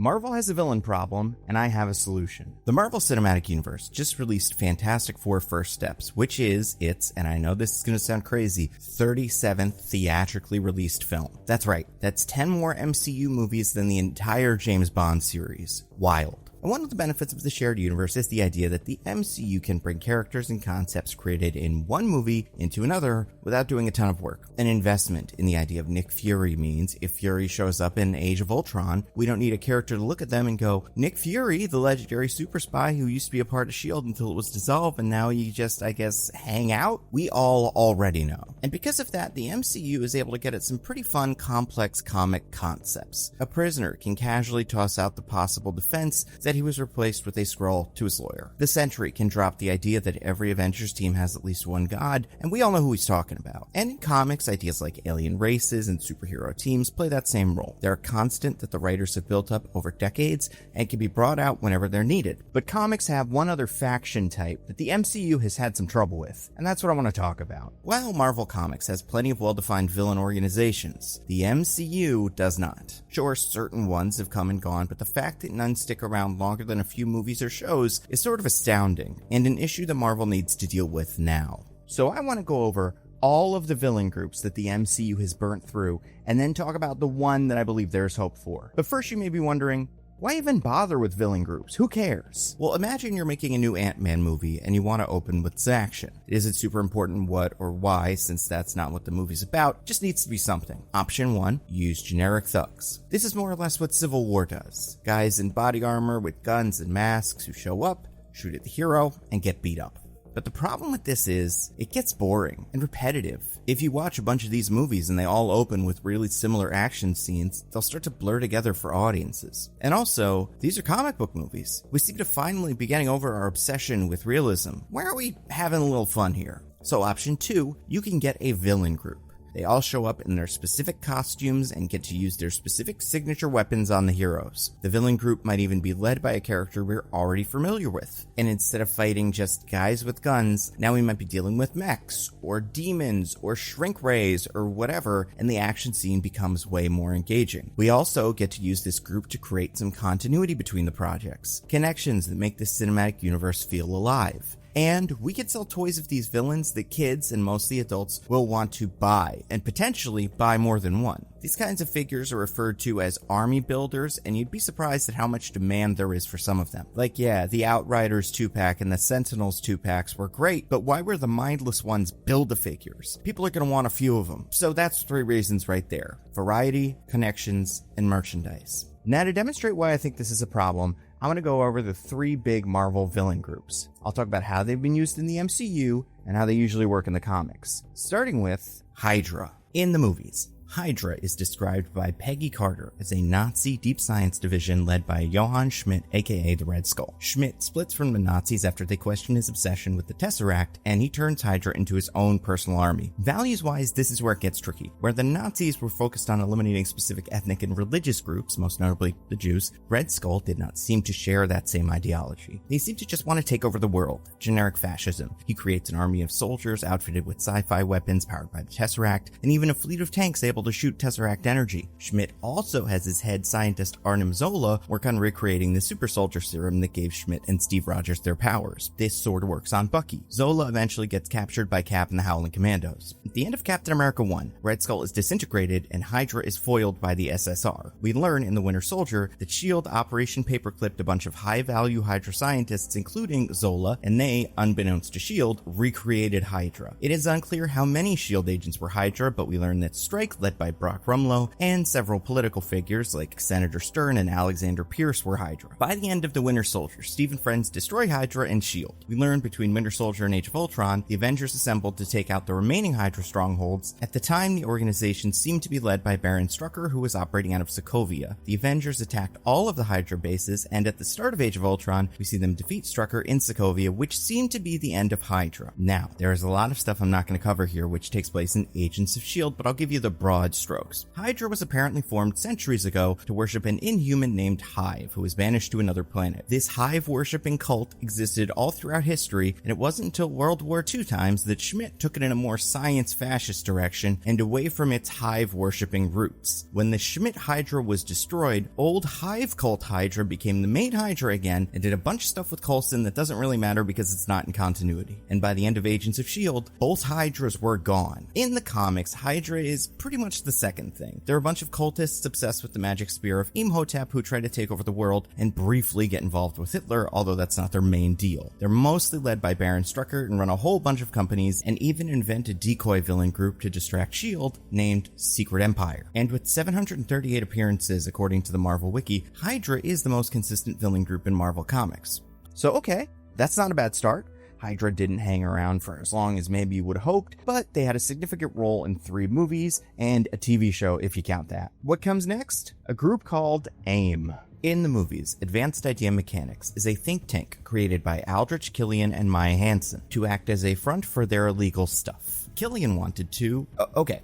Marvel has a villain problem, and I have a solution. The Marvel Cinematic Universe just released Fantastic Four First Steps, which is its, and I know this is going to sound crazy, 37th theatrically released film. That's right, that's 10 more MCU movies than the entire James Bond series. Wild. And one of the benefits of the shared universe is the idea that the MCU can bring characters and concepts created in one movie into another without doing a ton of work. An investment in the idea of Nick Fury means if Fury shows up in Age of Ultron, we don't need a character to look at them and go, Nick Fury, the legendary super spy who used to be a part of S.H.I.E.L.D. until it was dissolved and now you just, I guess, hang out? We all already know. And because of that, the MCU is able to get at some pretty fun, complex comic concepts. A prisoner can casually toss out the possible defense that he was replaced with a Skrull to his lawyer. The Sentry can drop the idea that every Avengers team has at least one god, and we all know who he's talking about. And in comics, ideas like alien races and superhero teams play that same role. They're a constant that the writers have built up over decades and can be brought out whenever they're needed. But comics have one other faction type that the MCU has had some trouble with, and that's what I want to talk about. While Marvel Comics has plenty of well-defined villain organizations, the MCU does not. Sure, certain ones have come and gone, but the fact that none stick around longer than a few movies or shows is sort of astounding, and an issue that Marvel needs to deal with now. So I want to go over all of the villain groups that the MCU has burnt through, and then talk about the one that I believe there's hope for. But first you may be wondering, why even bother with villain groups? Who cares? Well, imagine you're making a new Ant-Man movie and you want to open with action. Isn't super important what or why, since that's not what the movie's about, just needs to be something. Option 1, use generic thugs. This is more or less what Civil War does. Guys in body armor with guns and masks who show up, shoot at the hero, and get beat up. But the problem with this is, it gets boring and repetitive. If you watch a bunch of these movies and they all open with really similar action scenes, they'll start to blur together for audiences. And also, these are comic book movies. We seem to finally be getting over our obsession with realism. Why aren't we having a little fun here? So option 2, you can get a villain group. They all show up in their specific costumes and get to use their specific signature weapons on the heroes. The villain group might even be led by a character we're already familiar with. And instead of fighting just guys with guns, now we might be dealing with mechs, or demons, or shrink rays, or whatever, and the action scene becomes way more engaging. We also get to use this group to create some continuity between the projects, connections that make the cinematic universe feel alive. And we can sell toys of these villains that kids, and mostly adults, will want to buy, and potentially buy more than one. These kinds of figures are referred to as army builders, and you'd be surprised at how much demand there is for some of them. Like, yeah, the Outriders 2-pack and the Sentinels 2-packs were great, but why were the mindless ones Build-A-Figures? People are going to want a few of them. So that's 3 reasons right there. Variety, connections, and merchandise. Now, to demonstrate why I think this is a problem, I'm going to go over the 3 big Marvel villain groups. I'll talk about how they've been used in the MCU and how they usually work in the comics. Starting with Hydra. In the movies, Hydra is described by Peggy Carter as a Nazi deep science division led by Johann Schmidt, aka the Red Skull. Schmidt splits from the Nazis after they question his obsession with the Tesseract, and he turns Hydra into his own personal army. Values-wise, this is where it gets tricky. Where the Nazis were focused on eliminating specific ethnic and religious groups, most notably the Jews, Red Skull did not seem to share that same ideology. They seem to just want to take over the world. Generic fascism. He creates an army of soldiers outfitted with sci-fi weapons powered by the Tesseract, and even a fleet of tanks able to shoot Tesseract energy. Schmidt also has his head scientist Arnim Zola work on recreating the super soldier serum that gave Schmidt and Steve Rogers their powers. This sort of works on Bucky. Zola eventually gets captured by Cap and the Howling Commandos. At the end of Captain America 1, Red Skull is disintegrated and Hydra is foiled by the SSR. We learn in The Winter Soldier that S.H.I.E.L.D. Operation Paperclipped a bunch of high-value Hydra scientists, including Zola, and they, unbeknownst to S.H.I.E.L.D., recreated Hydra. It is unclear how many S.H.I.E.L.D. agents were Hydra, but we learn that Strike, led by Brock Rumlow, and several political figures like Senator Stern and Alexander Pierce were Hydra. By the end of The Winter Soldier, Steve and friends destroy Hydra and S.H.I.E.L.D. We learn between Winter Soldier and Age of Ultron, the Avengers assembled to take out the remaining Hydra strongholds. At the time, the organization seemed to be led by Baron Strucker, who was operating out of Sokovia. The Avengers attacked all of the Hydra bases, and at the start of Age of Ultron, we see them defeat Strucker in Sokovia, which seemed to be the end of Hydra. Now, there is a lot of stuff I'm not going to cover here which takes place in Agents of S.H.I.E.L.D., but I'll give you the broad broad strokes. Hydra was apparently formed centuries ago to worship an inhuman named Hive, who was banished to another planet. This Hive-worshipping cult existed all throughout history, and it wasn't until World War II times that Schmidt took it in a more science-fascist direction and away from its Hive-worshipping roots. When the Schmidt Hydra was destroyed, old Hive cult Hydra became the main Hydra again and did a bunch of stuff with Coulson that doesn't really matter because it's not in continuity. And by the end of Agents of S.H.I.E.L.D., both Hydras were gone. In the comics, Hydra is pretty much the second thing. There are a bunch of cultists obsessed with the magic spear of Imhotep who try to take over the world and briefly get involved with Hitler, although that's not their main deal. They're mostly led by Baron Strucker and run a whole bunch of companies and even invent a decoy villain group to distract S.H.I.E.L.D. named Secret Empire. And with 738 appearances according to the Marvel Wiki, Hydra is the most consistent villain group in Marvel Comics. So okay, that's not a bad start. Hydra didn't hang around for as long as maybe you would have hoped, but they had a significant role in 3 movies and a TV show if you count that. What comes next? A group called AIM. In the movies, Advanced Idea Mechanics is a think tank created by Aldrich Killian and Maya Hansen to act as a front for their illegal stuff. Killian wanted to,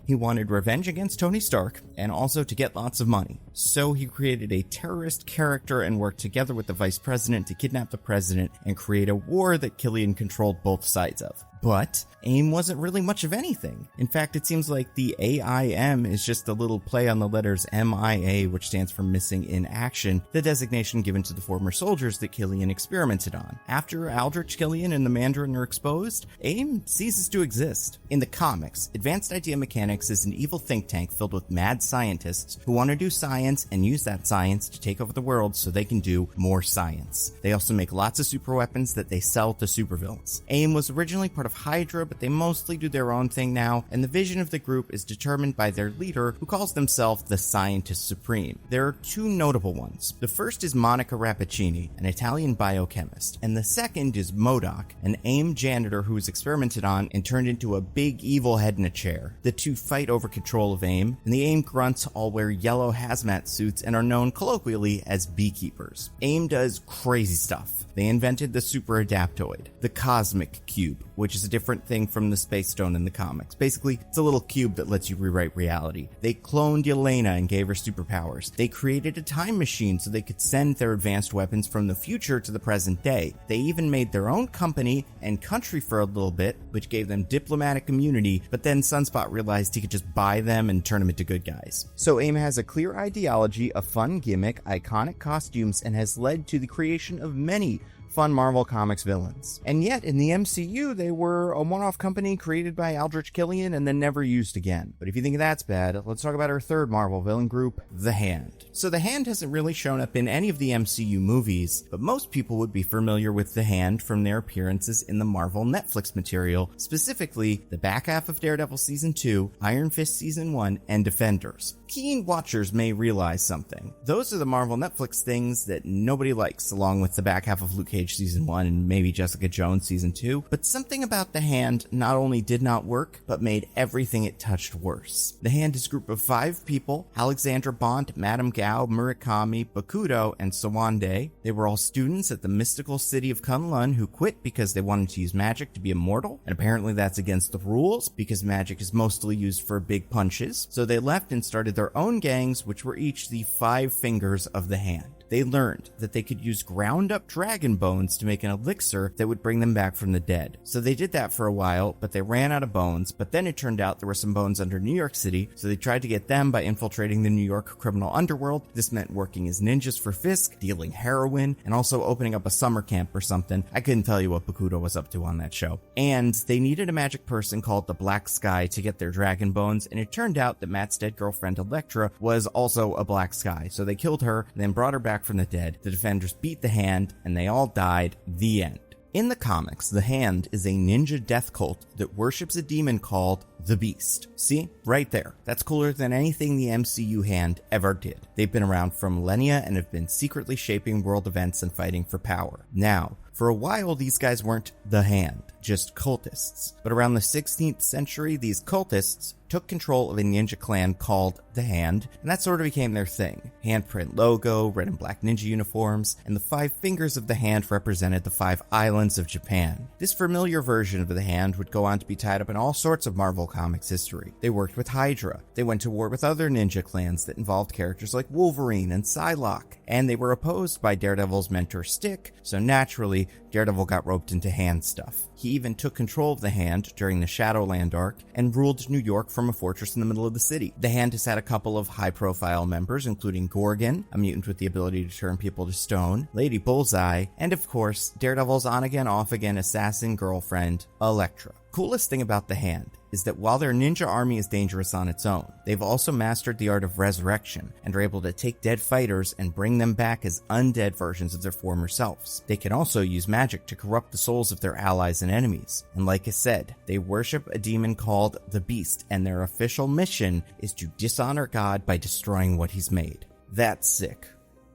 he wanted revenge against Tony Stark and also to get lots of money. So he created a terrorist character and worked together with the vice president to kidnap the president and create a war that Killian controlled both sides of. But AIM wasn't really much of anything. In fact, it seems like the AIM is just a little play on the letters MIA, which stands for Missing in Action, the designation given to the former soldiers that Killian experimented on. After Aldrich Killian and the Mandarin are exposed, AIM ceases to exist. In the comics, Advanced Idea Mechanics is an evil think tank filled with mad scientists who want to do science and use that science to take over the world so they can do more science. They also make lots of super weapons that they sell to supervillains. AIM was originally part of Hydra, but they mostly do their own thing now, and the vision of the group is determined by their leader, who calls themselves the Scientist Supreme. There are 2 notable ones. The first is Monica Rappaccini, an Italian biochemist, and the second is MODOK, an AIM janitor who was experimented on and turned into a big evil head in a chair. The 2 fight over control of AIM, and the AIM grunts all wear yellow hazmat suits and are known colloquially as beekeepers. AIM does crazy stuff. They invented the super adaptoid, the cosmic cube, which is a different thing from the space stone in the comics. Basically, it's a little cube that lets you rewrite reality. They cloned Yelena and gave her superpowers. They created a time machine so they could send their advanced weapons from the future to the present day. They even made their own company and country for a little bit, which gave them diplomatic immunity, but then Sunspot realized he could just buy them and turn them into good guys. So AIM has a clear ideology, a fun gimmick, iconic costumes, and has led to the creation of many fun Marvel Comics villains. And yet, in the MCU, they were a one-off company created by Aldrich Killian and then never used again. But if you think that's bad, let's talk about our third Marvel villain group, The Hand. So The Hand hasn't really shown up in any of the MCU movies, but most people would be familiar with The Hand from their appearances in the Marvel Netflix material, specifically the back half of Daredevil Season 2, Iron Fist Season 1, and Defenders. Keen watchers may realize something. Those are the Marvel Netflix things that nobody likes, along with the back half of Luke Cage Season 1 and maybe Jessica Jones Season 2, but something about The Hand not only did not work, but made everything it touched worse. The Hand is a group of 5 people: Alexandra Bont, Madame Gao, Murakami, Bakudo, and Sawande. They were all students at the mystical city of Kunlun who quit because they wanted to use magic to be immortal, and apparently that's against the rules because magic is mostly used for big punches, so they left and started their own gangs, which were each the 5 fingers of the Hand. They learned that they could use ground up dragon bones to make an elixir that would bring them back from the dead. So they did that for a while, but they ran out of bones, but then it turned out there were some bones under New York City, so they tried to get them by infiltrating the New York criminal underworld. This meant working as ninjas for Fisk, dealing heroin, and also opening up a summer camp or something. I couldn't tell you what Bakudo was up to on that show. And they needed a magic person called the Black Sky to get their dragon bones, and it turned out that Matt's dead girlfriend Elektra was also a Black Sky, so they killed her and then brought her back from the dead. The Defenders beat the Hand, and they all died. The end. In the comics, the Hand is a ninja death cult that worships a demon called the Beast. See? Right there. That's cooler than anything the MCU Hand ever did. They've been around for millennia and have been secretly shaping world events and fighting for power. Now, For a while, these guys weren't the Hand, just cultists. But around the 16th century, these cultists took control of a ninja clan called the Hand, and that sort of became their thing. Handprint logo, red and black ninja uniforms, and the 5 fingers of the Hand represented the 5 islands of Japan. This familiar version of the Hand would go on to be tied up in all sorts of Marvel Comics history. They worked with Hydra, they went to war with other ninja clans that involved characters like Wolverine and Psylocke, and they were opposed by Daredevil's mentor Stick, so naturally, Daredevil got roped into Hand stuff. He even took control of the Hand during the Shadowland arc and ruled New York from a fortress in the middle of the city. The Hand has had a couple of high-profile members, including Gorgon, a mutant with the ability to turn people to stone, Lady Bullseye, and of course, Daredevil's on-again, off-again assassin girlfriend, Elektra. Coolest thing about the Hand is that while their ninja army is dangerous on its own, they've also mastered the art of resurrection and are able to take dead fighters and bring them back as undead versions of their former selves. They can also use magic to corrupt the souls of their allies and enemies. And like I said, they worship a demon called the Beast, and their official mission is to dishonor God by destroying what he's made. That's sick.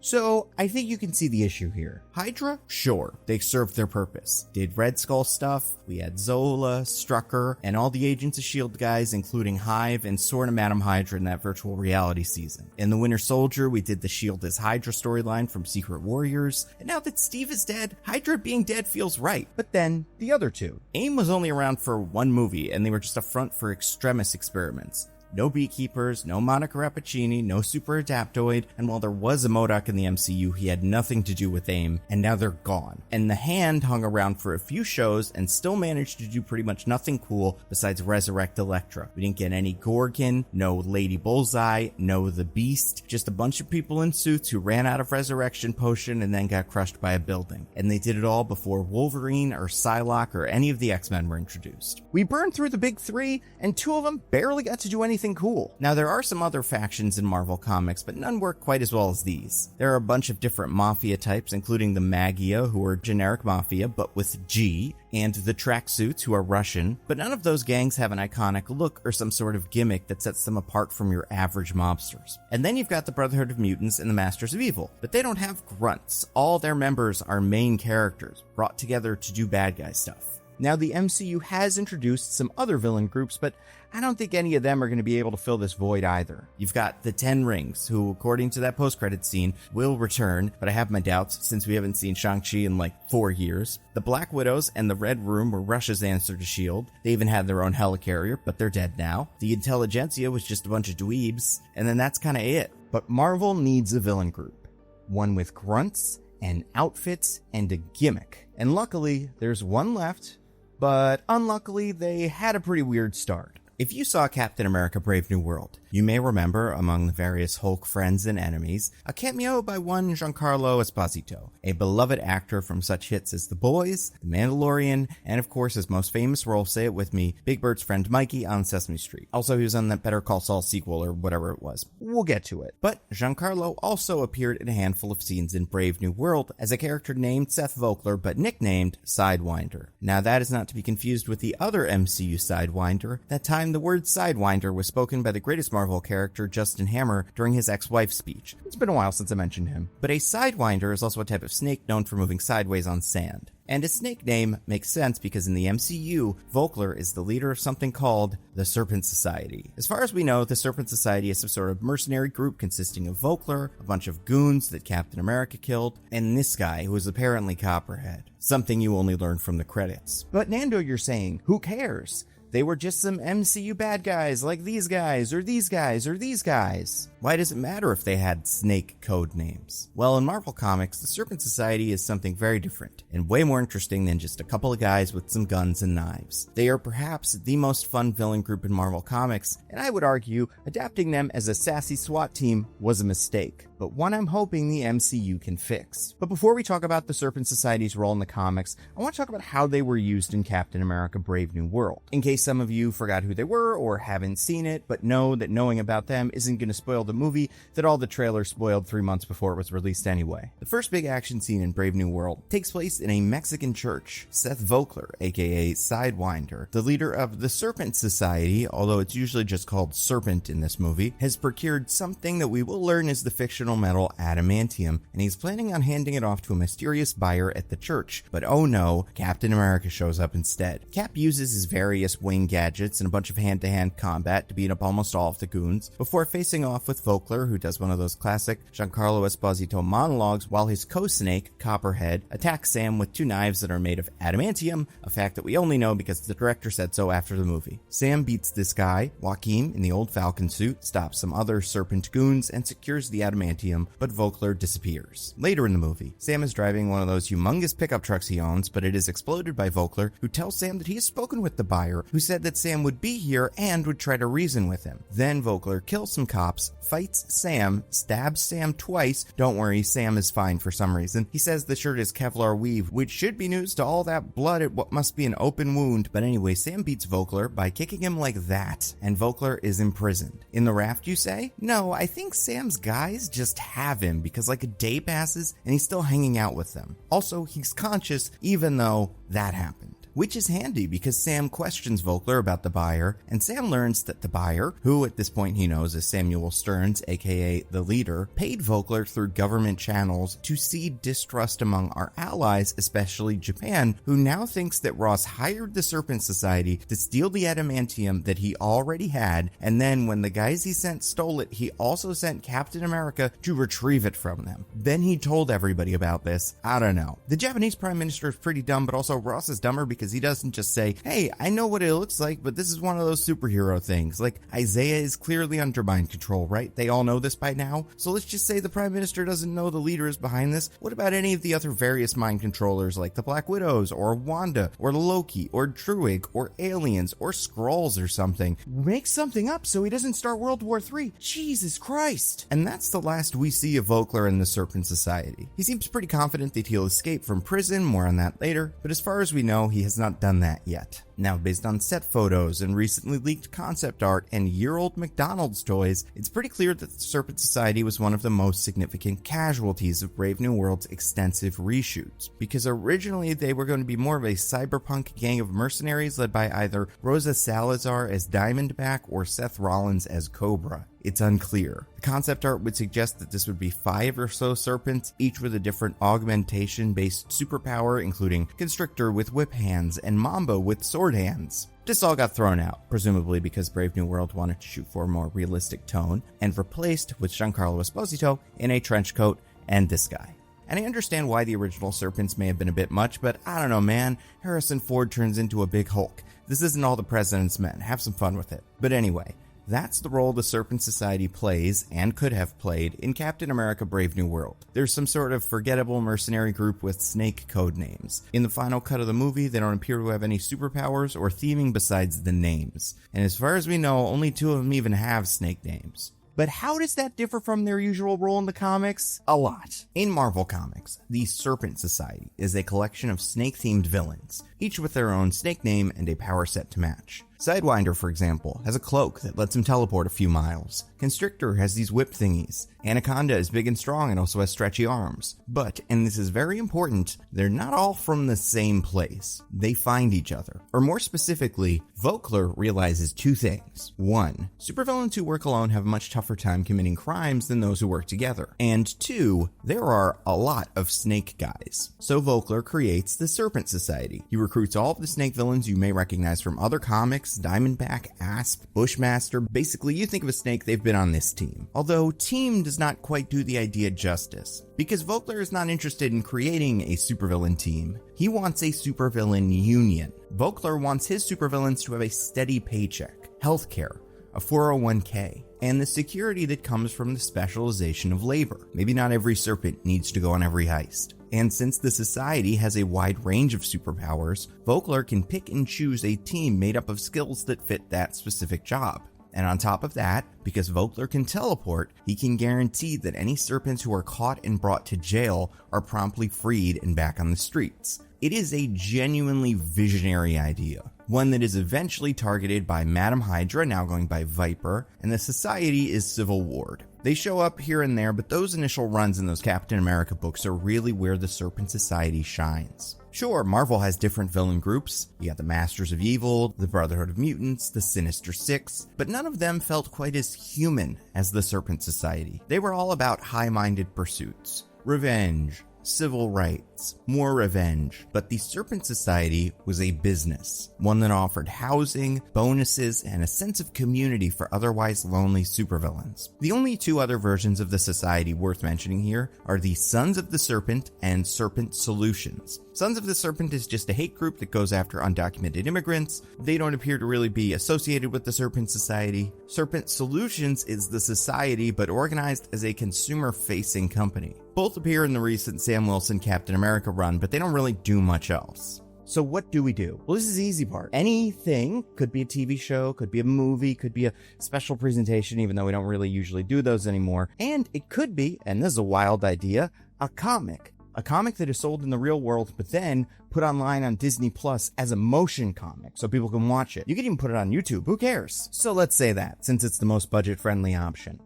So, I think you can see the issue here. Hydra? Sure, they served their purpose. Did Red Skull stuff, we had Zola, Strucker, and all the Agents of S.H.I.E.L.D. guys, including Hive and sort of Madam Hydra in that virtual reality season. In The Winter Soldier, we did the S.H.I.E.L.D. as Hydra storyline from Secret Warriors, and now that Steve is dead, Hydra being dead feels right. But then, the other two. AIM was only around for one movie, and they were just a front for extremist experiments. No Beekeepers, no Monica Rappaccini, no Super Adaptoid, and while there was a MODOK in the MCU, he had nothing to do with AIM, and now they're gone. And the Hand hung around for a few shows and still managed to do pretty much nothing cool besides resurrect Elektra. We didn't get any Gorgon, no Lady Bullseye, no The Beast, just a bunch of people in suits who ran out of resurrection potion and then got crushed by a building. And they did it all before Wolverine or Psylocke or any of the X-Men were introduced. We burned through the big 3, and 2 of them barely got to do anything cool. Now, there are some other factions in Marvel Comics, but none work quite as well as these. There are a bunch of different mafia types, including the Magia, who are generic mafia, but with G, and the Tracksuits, who are Russian, but none of those gangs have an iconic look or some sort of gimmick that sets them apart from your average mobsters. And then you've got the Brotherhood of Mutants and the Masters of Evil, but they don't have grunts. All their members are main characters, brought together to do bad guy stuff. Now, the MCU has introduced some other villain groups, but I don't think any of them are going to be able to fill this void either. You've got the Ten Rings, who, according to that post-credits scene, will return, but I have my doubts since we haven't seen Shang-Chi in like 4 years. The Black Widows and the Red Room were Russia's answer to S.H.I.E.L.D. They even had their own helicarrier, but they're dead now. The Intelligentsia was just a bunch of dweebs, and then that's kind of it. But Marvel needs a villain group. One with grunts and outfits and a gimmick. And luckily, there's one left, but unluckily, they had a pretty weird start. If you saw Captain America Brave New World, you may remember, among the various Hulk friends and enemies, a cameo by one Giancarlo Esposito, a beloved actor from such hits as The Boys, The Mandalorian, and of course his most famous role, say it with me, Big Bird's friend Mikey on Sesame Street. Also, he was on that Better Call Saul sequel or whatever it was. We'll get to it. But Giancarlo also appeared in a handful of scenes in Brave New World as a character named Seth Vogler, but nicknamed Sidewinder. Now that is not to be confused with the other MCU Sidewinder. That time the word Sidewinder was spoken by the greatest Marvel character Justin Hammer during his ex-wife's speech. It's been a while since I mentioned him. But a Sidewinder is also a type of snake known for moving sideways on sand. And his snake name makes sense because in the MCU, Vogler is the leader of something called the Serpent Society. As far as we know, the Serpent Society is some sort of mercenary group consisting of Vogler, a bunch of goons that Captain America killed, and this guy who is apparently Copperhead. Something you only learn from the credits. But Nando, you're saying, who cares? They were just some MCU bad guys like these guys or these guys or these guys. Why does it matter if they had snake code names? Well, in Marvel Comics, the Serpent Society is something very different and way more interesting than just a couple of guys with some guns and knives. They are perhaps the most fun villain group in Marvel Comics, and I would argue adapting them as a sassy SWAT team was a mistake, but one I'm hoping the MCU can fix. But before we talk about the Serpent Society's role in the comics, I want to talk about how they were used in Captain America Brave New World. In case some of you forgot who they were or haven't seen it, but know that knowing about them isn't going to spoil the the movie that all the trailers spoiled 3 months before it was released anyway. The first big action scene in Brave New World takes place in a Mexican church. Seth Vogler, aka Sidewinder, the leader of the Serpent Society, although it's usually just called Serpent in this movie, has procured something that we will learn is the fictional metal adamantium, and he's planning on handing it off to a mysterious buyer at the church. But oh no, Captain America shows up instead. Cap uses his various wing gadgets and a bunch of hand-to-hand combat to beat up almost all of the goons, before facing off with Vogler, who does one of those classic Giancarlo Esposito monologues, while his co-snake, Copperhead, attacks Sam with 2 knives that are made of adamantium, a fact that we only know because the director said so after the movie. Sam beats this guy, Joaquin, in the old Falcon suit, stops some other Serpent goons, and secures the adamantium, but Vogler disappears. Later in the movie, Sam is driving one of those humongous pickup trucks he owns, but it is exploded by Vogler, who tells Sam that he has spoken with the buyer, who said that Sam would be here and would try to reason with him. Then Vogler kills some cops, fights Sam, stabs Sam twice. Don't worry, Sam is fine for some reason. He says the shirt is Kevlar weave, which should be news to all that blood at what must be an open wound. But anyway, Sam beats Vogler by kicking him like that, and Vogler is imprisoned. In the raft, you say? No, I think Sam's guys just have him because like a day passes and he's still hanging out with them. Also, he's conscious even though that happened. Which is handy because Sam questions Vogler about the buyer, and Sam learns that the buyer, who at this point he knows is Samuel Stearns, aka the leader, paid Vogler through government channels to seed distrust among our allies, especially Japan, who now thinks that Ross hired the Serpent Society to steal the adamantium that he already had, and then when the guys he sent stole it, he also sent Captain America to retrieve it from them. Then he told everybody about this. I don't know. The Japanese Prime Minister is pretty dumb, but also Ross is dumber because he doesn't just say, hey, I know what it looks like, but this is one of those superhero things. Like, Isaiah is clearly under mind control, right? They all know this by now. So let's just say the Prime Minister doesn't know the leader is behind this. What about any of the other various mind controllers like the Black Widows, or Wanda, or Loki, or Druig, or aliens, or Skrulls or something? Make something up so he doesn't start World War III. Jesus Christ. And that's the last we see of Vogler in the Serpent Society. He seems pretty confident that he'll escape from prison, more on that later, but as far as we know, he has not done that yet. Now, based on set photos and recently leaked concept art and year-old McDonald's toys, it's pretty clear that the Serpent Society was one of the most significant casualties of Brave New World's extensive reshoots, because originally they were going to be more of a cyberpunk gang of mercenaries led by either Rosa Salazar as Diamondback or Seth Rollins as Cobra. It's unclear. The concept art would suggest that this would be 5 or so serpents, each with a different augmentation-based superpower, including Constrictor with whip hands and Mamba with sword hands. This all got thrown out, presumably because Brave New World wanted to shoot for a more realistic tone, and replaced with Giancarlo Esposito in a trench coat and this guy. And I understand why the original serpents may have been a bit much, but I don't know, man. Harrison Ford turns into a big Hulk. This isn't all the President's Men. Have some fun with it. But anyway, that's the role the Serpent Society plays, and could have played, in Captain America Brave New World. There's some sort of forgettable mercenary group with snake code names. In the final cut of the movie, they don't appear to have any superpowers or theming besides the names. And as far as we know, only 2 of them even have snake names. But how does that differ from their usual role in the comics? A lot. In Marvel Comics, the Serpent Society is a collection of snake-themed villains, each with their own snake name and a power set to match. Sidewinder, for example, has a cloak that lets him teleport a few miles. Constrictor has these whip thingies. Anaconda is big and strong and also has stretchy arms. But, and this is very important, they're not all from the same place. They find each other. Or more specifically, Vogler realizes 2 things. 1, supervillains who work alone have a much tougher time committing crimes than those who work together. And 2, there are a lot of snake guys. So Vogler creates the Serpent Society. He recruits all of the snake villains you may recognize from other comics: Diamondback, Asp, Bushmaster. Basically, you think of a snake, they've been on this team. Although team does not quite do the idea justice, because Vogler is not interested in creating a supervillain team. He wants a supervillain union. Vogler wants his supervillains to have a steady paycheck, healthcare, a 401k, and the security that comes from the specialization of labor. Maybe not every serpent needs to go on every heist. And since the society has a wide range of superpowers, Vogler can pick and choose a team made up of skills that fit that specific job. And on top of that, because Vogler can teleport, he can guarantee that any serpents who are caught and brought to jail are promptly freed and back on the streets. It is a genuinely visionary idea, one that is eventually targeted by Madam Hydra, now going by Viper, and the Society is Civil Ward. They show up here and there, but those initial runs in those Captain America books are really where the Serpent Society shines. Sure, Marvel has different villain groups. You got the Masters of Evil, the Brotherhood of Mutants, the Sinister Six, but none of them felt quite as human as the Serpent Society. They were all about high-minded pursuits. Revenge, civil rights, more revenge. But the Serpent Society was a business, one that offered housing, bonuses, and a sense of community for otherwise lonely supervillains. The only two other versions of the society worth mentioning here are the Sons of the Serpent and Serpent Solutions. Sons of the Serpent is just a hate group that goes after undocumented immigrants. They don't appear to really be associated with the Serpent Society. Serpent Solutions is the society, but organized as a consumer-facing company. Both appear in the recent Sam Wilson Captain America run, but they don't really do much else. So what do we do? Well, this is the easy part. Anything, could be a TV show, could be a movie, could be a special presentation, even though we don't really usually do those anymore. And it could be, and this is a wild idea, a comic. A comic that is sold in the real world, but then put online on Disney Plus as a motion comic so people can watch it. You can even put it on YouTube. Who cares? So let's say that, since it's the most budget-friendly option.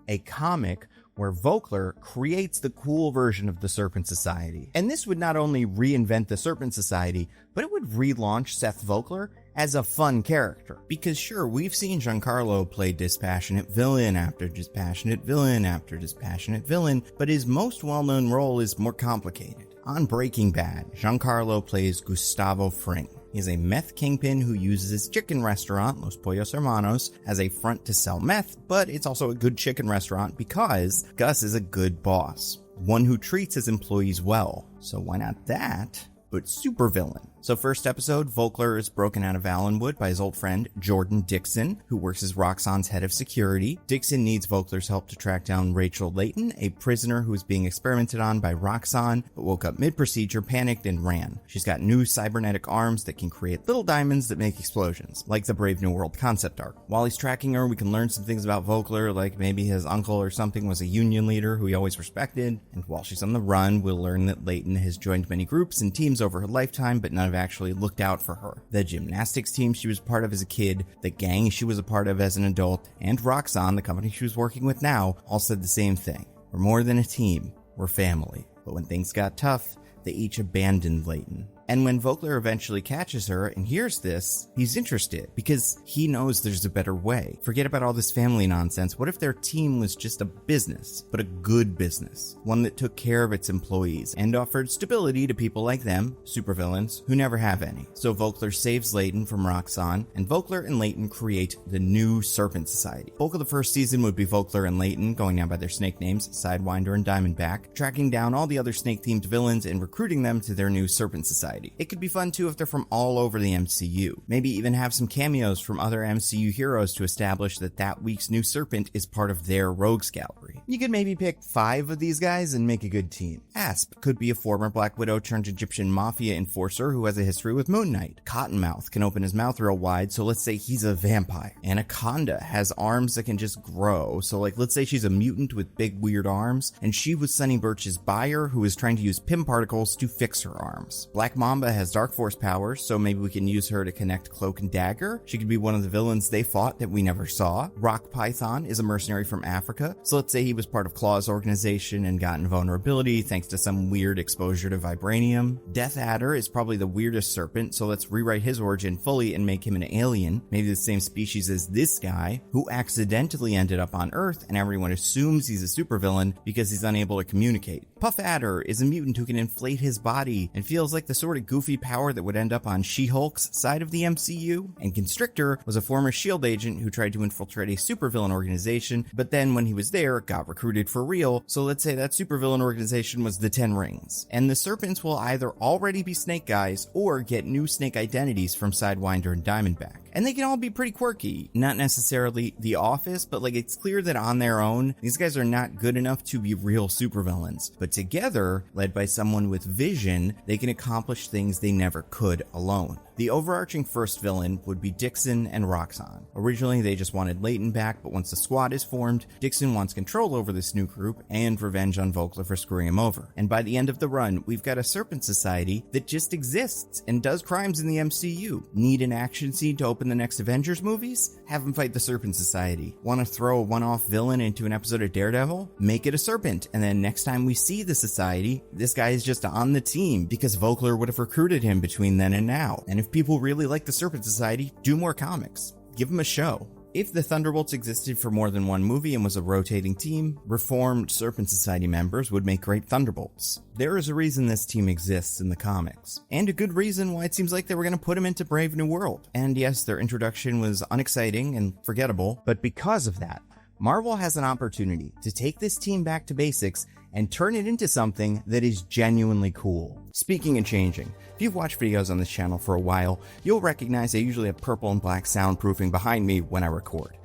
A comic where Vogler creates the cool version of the Serpent Society. And this would not only reinvent the Serpent Society, but it would relaunch Seth Vogler as a fun character. Because sure, we've seen Giancarlo play dispassionate villain after dispassionate villain after dispassionate villain, but his most well-known role is more complicated. On Breaking Bad, Giancarlo plays Gustavo Fring. He's a meth kingpin who uses his chicken restaurant, Los Pollos Hermanos, as a front to sell meth, but it's also a good chicken restaurant because Gus is a good boss, one who treats his employees well. So why not that, but supervillain? So first episode, Vogler is broken out of Allenwood by his old friend Jordan Dixon, who works as Roxxon's head of security. Dixon needs Vogler's help to track down Rachel Layton, a prisoner who is being experimented on by Roxxon, but woke up mid-procedure, panicked, and ran. She's got new cybernetic arms that can create little diamonds that make explosions, like the Brave New World concept art. While he's tracking her, we can learn some things about Vogler, like maybe his uncle or something was a union leader who he always respected. And while she's on the run, we'll learn that Layton has joined many groups and teams over her lifetime, but none have actually looked out for her. The gymnastics team she was part of as a kid, the gang she was a part of as an adult, and Roxxon, the company she was working with now, all said the same thing. We're more than a team, we're family. But when things got tough, they each abandoned Layton. And when Vogler eventually catches her and hears this, he's interested because he knows there's a better way. Forget about all this family nonsense. What if their team was just a business, but a good business? One that took care of its employees and offered stability to people like them, supervillains, who never have any. So Vogler saves Layton from Roxxon, and Vogler and Layton create the new Serpent Society. Bulk of the first season would be Vogler and Layton, going down by their snake names, Sidewinder and Diamondback, tracking down all the other snake-themed villains and recruiting them to their new Serpent Society. It could be fun too if they're from all over the MCU. Maybe even have some cameos from other MCU heroes to establish that that week's new Serpent is part of their rogues gallery. You could maybe pick 5 of these guys and make a good team. Asp could be a former Black Widow turned Egyptian mafia enforcer who has a history with Moon Knight. Cottonmouth can open his mouth real wide, so let's say he's a vampire. Anaconda has arms that can just grow, so like let's say she's a mutant with big weird arms, and she was Sonny Birch's buyer who is trying to use Pym particles to fix her arms. Black Mamba has Dark Force powers, so maybe we can use her to connect Cloak and Dagger. She could be one of the villains they fought that we never saw. Rock Python is a mercenary from Africa, so let's say he was part of Claw's organization and got invulnerability thanks to some weird exposure to vibranium. Death Adder is probably the weirdest serpent, so let's rewrite his origin fully and make him an alien, maybe the same species as this guy, who accidentally ended up on Earth and everyone assumes he's a supervillain because he's unable to communicate. Puff Adder is a mutant who can inflate his body and feels like the sort of goofy power that would end up on She-Hulk's side of the MCU. And Constrictor was a former S.H.I.E.L.D. agent who tried to infiltrate a supervillain organization, but then when he was there, got recruited for real, so let's say that supervillain organization was the Ten Rings. And the Serpents will either already be Snake guys or get new Snake identities from Sidewinder and Diamondback. And they can all be pretty quirky. Not necessarily The Office, but like it's clear that on their own, these guys are not good enough to be real supervillains. But together, led by someone with vision, they can accomplish things they never could alone. The overarching first villain would be Dixon and Roxxon. Originally, they just wanted Layton back, but once the squad is formed, Dixon wants control over this new group and revenge on Vogler for screwing him over. And by the end of the run, we've got a Serpent Society that just exists and does crimes in the MCU. Need an action scene to open the next Avengers movies? Have them fight the Serpent Society. Want to throw a one-off villain into an episode of Daredevil? Make it a serpent, and then next time we see the Society, this guy is just on the team because Vogler would have recruited him between then and now. And if people really like the Serpent Society, do more comics. Give them a show. If the Thunderbolts existed for more than one movie and was a rotating team, reformed Serpent Society members would make great Thunderbolts. There is a reason this team exists in the comics, and a good reason why it seems like they were going to put him into Brave New World. And yes, their introduction was unexciting and forgettable, but because of that, Marvel has an opportunity to take this team back to basics and turn it into something that is genuinely cool. Speaking of changing, if you've watched videos on this channel for a while, you'll recognize I usually have purple and black soundproofing behind me when I record.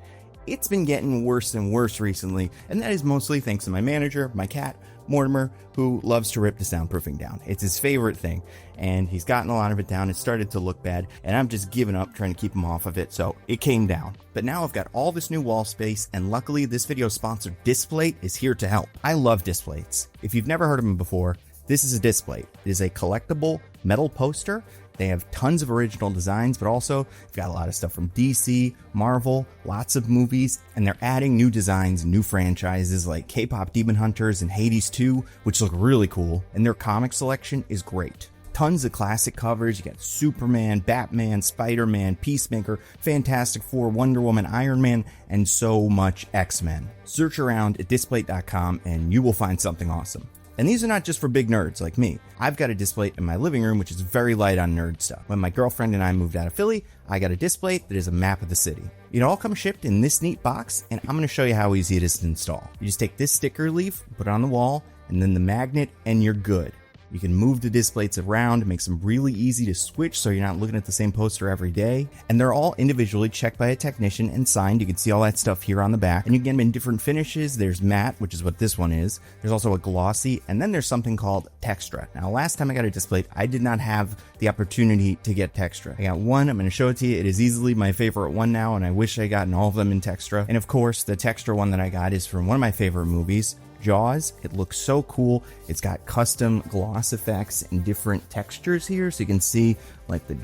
It's been getting worse and worse recently, and that is mostly thanks to my manager, my cat, Mortimer, who loves to rip the soundproofing down. It's his favorite thing, and he's gotten a lot of it down. It started to look bad, and I'm just giving up trying to keep him off of it, so it came down. But now I've got all this new wall space, and luckily this video's sponsor, Displate, is here to help. I love Displates. If you've never heard of them before, this is a Displate. It is a collectible metal poster. They have tons of original designs, but also they've got a lot of stuff from DC, Marvel, lots of movies, and they're adding new designs, new franchises like K-pop Demon Hunters and Hades 2, which look really cool, and their comic selection is great. Tons of classic covers. You got Superman, Batman, Spider-Man, Peacemaker, Fantastic Four, Wonder Woman, Iron Man, and so much X-Men. Search around at Displate.com and you will find something awesome. And these are not just for big nerds like me. I've got a Displate in my living room, which is very light on nerd stuff. When my girlfriend and I moved out of Philly, I got a Displate that is a map of the city. It all comes shipped in this neat box, and I'm going to show you how easy it is to install. You just take this sticker leaf, put it on the wall, and then the magnet, and you're good. You can move the Displates around, makes them really easy to switch so you're not looking at the same poster every day. And they're all individually checked by a technician and signed. You can see all that stuff here on the back. And you can get them in different finishes. There's matte, which is what this one is. There's also a glossy, and then there's something called Textra. Now, last time I got a Displate, I did not have the opportunity to get Textra. I got one. I'm going to show it to you. It is easily my favorite one now, and I wish I gotten all of them in Textra. And of course, the Textra one that I got is from one of my favorite movies, Jaws. It looks so cool. It's got custom gloss effects and different textures here, so you can see like the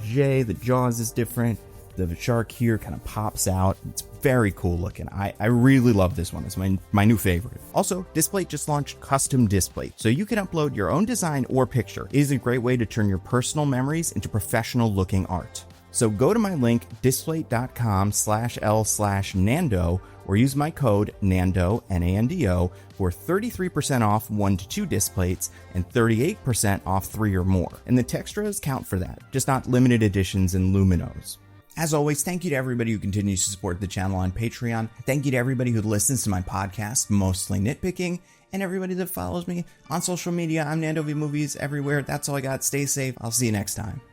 Jaws is different. The shark here kind of pops out. It's very cool looking. I really love this one. It's my new favorite. Also, Displate just launched Custom Displate, so you can upload your own design or picture. It is a great way to turn your personal memories into professional looking art. So go to my link, displate.com/L/Nando, or use my code NANDO, N-A-N-D-O, for 33% off 1 to 2 Displates and 38% off 3 or more. And the Textras count for that, just not limited editions and Luminos. As always, thank you to everybody who continues to support the channel on Patreon. Thank you to everybody who listens to my podcast, Mostly Nitpicking, and everybody that follows me on social media. I'm Nando V Movies everywhere. That's all I got. Stay safe. I'll see you next time.